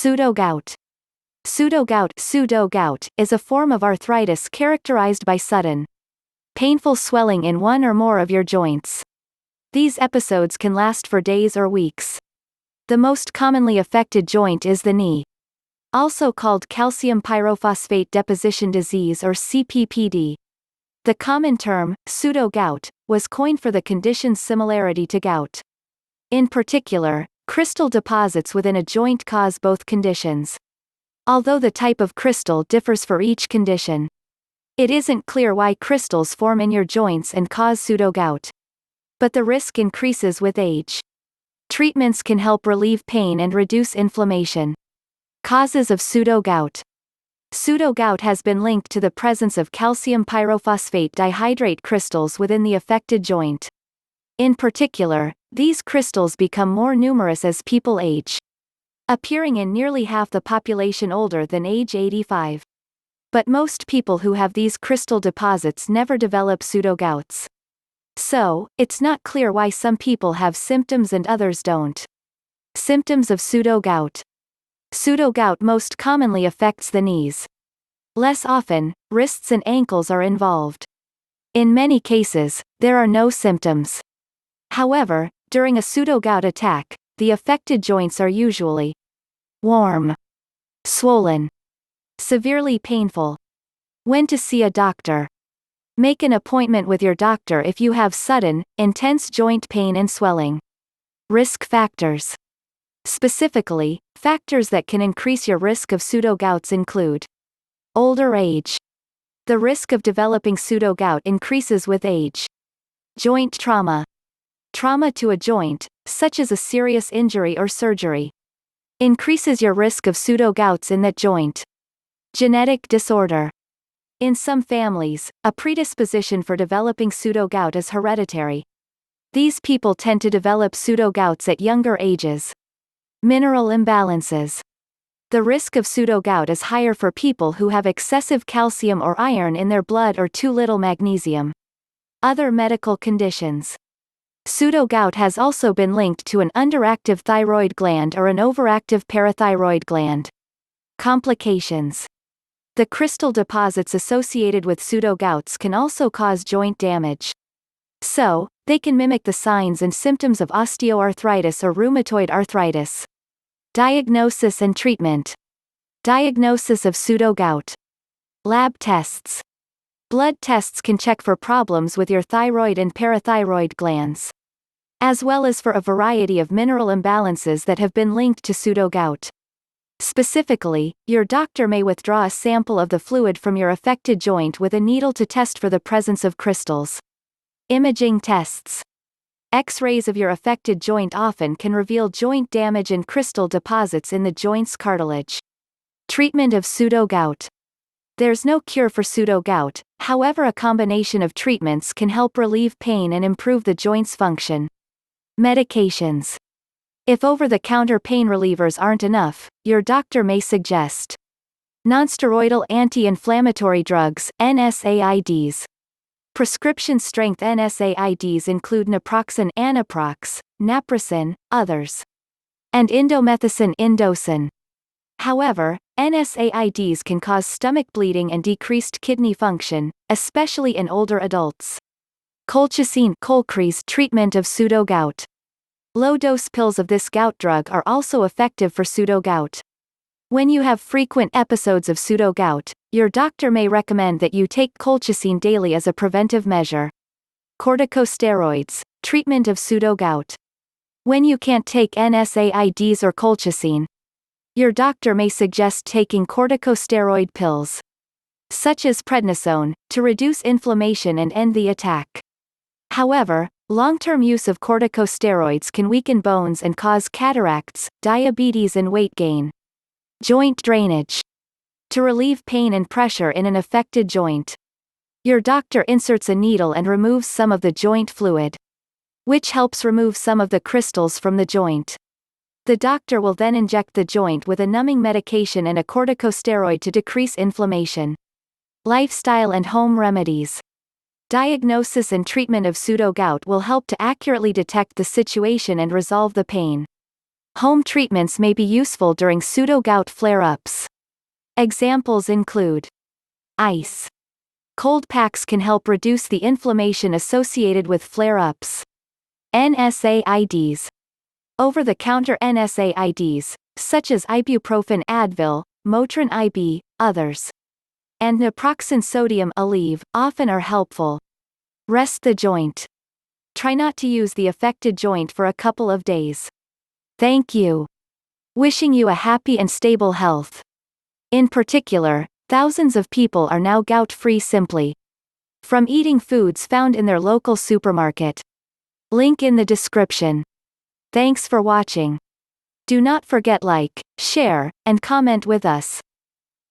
Pseudogout. Pseudogout is a form of arthritis characterized by sudden, painful swelling in one or more of your joints. These episodes can last for days or weeks. The most commonly affected joint is the knee. Also called calcium pyrophosphate deposition disease or CPPD. The common term, pseudogout, was coined for the condition's similarity to gout. In particular, crystal deposits within a joint cause both conditions. Although the type of crystal differs for each condition, it isn't clear why crystals form in your joints and cause pseudogout. But the risk increases with age. Treatments can help relieve pain and reduce inflammation. Causes of pseudogout. Pseudogout has been linked to the presence of calcium pyrophosphate dihydrate crystals within the affected joint. In particular, these crystals become more numerous as people age, appearing in nearly half the population older than age 85. But most people who have these crystal deposits never develop pseudogouts. So, it's not clear why some people have symptoms and others don't. Symptoms of pseudogout. Pseudogout most commonly affects the knees. Less often, wrists and ankles are involved. In many cases, there are no symptoms. However, during a pseudogout attack, the affected joints are usually warm, swollen, severely painful. When to see a doctor. Make an appointment with your doctor if you have sudden, intense joint pain and swelling. Risk factors. Specifically, factors that can increase your risk of pseudogouts include older age. The risk of developing pseudogout increases with age. Joint trauma. Trauma to a joint, such as a serious injury or surgery, increases your risk of pseudogouts in that joint. Genetic disorder. In some families, a predisposition for developing pseudogout is hereditary. These people tend to develop pseudogouts at younger ages. Mineral imbalances. The risk of pseudogout is higher for people who have excessive calcium or iron in their blood or too little magnesium. Other medical conditions. Pseudogout has also been linked to an underactive thyroid gland or an overactive parathyroid gland. Complications. The crystal deposits associated with pseudogouts can also cause joint damage. So, they can mimic the signs and symptoms of osteoarthritis or rheumatoid arthritis. Diagnosis and treatment. Diagnosis of pseudogout. Lab tests. Blood tests can check for problems with your thyroid and parathyroid glands, as well as for a variety of mineral imbalances that have been linked to pseudogout. Specifically, your doctor may withdraw a sample of the fluid from your affected joint with a needle to test for the presence of crystals. Imaging tests. X-rays of your affected joint often can reveal joint damage and crystal deposits in the joint's cartilage. Treatment of pseudogout. There's no cure for pseudogout, however a combination of treatments can help relieve pain and improve the joint's function. Medications. If over-the-counter pain relievers aren't enough, your doctor may suggest nonsteroidal anti-inflammatory drugs, NSAIDs. Prescription-strength NSAIDs include naproxen, anaprox, naproxen, others, and indomethacin, indocin. However, NSAIDs can cause stomach bleeding and decreased kidney function, especially in older adults. Colchicine, Colcrys treatment of pseudogout. Low-dose pills of this gout drug are also effective for pseudogout. When you have frequent episodes of pseudogout, your doctor may recommend that you take colchicine daily as a preventive measure. Corticosteroids, treatment of pseudogout. When you can't take NSAIDs or colchicine, your doctor may suggest taking corticosteroid pills, such as prednisone, to reduce inflammation and end the attack. However, long-term use of corticosteroids can weaken bones and cause cataracts, diabetes and weight gain. Joint drainage. To relieve pain and pressure in an affected joint, your doctor inserts a needle and removes some of the joint fluid, which helps remove some of the crystals from the joint. The doctor will then inject the joint with a numbing medication and a corticosteroid to decrease inflammation. Lifestyle and home remedies. Diagnosis and treatment of pseudogout will help to accurately detect the situation and resolve the pain. Home treatments may be useful during pseudo-gout flare-ups. Examples include ice. Cold packs can help reduce the inflammation associated with flare-ups. NSAIDs. Over-the-counter NSAIDs, such as ibuprofen, Advil, Motrin IB, others, and naproxen sodium Aleve, often are helpful. Rest the joint. Try not to use the affected joint for a couple of days. Thank you. Wishing you a happy and stable health. In particular, thousands of people are now gout-free simply from eating foods found in their local supermarket. Link in the description. Thanks for watching. Do not forget like, share, and comment with us.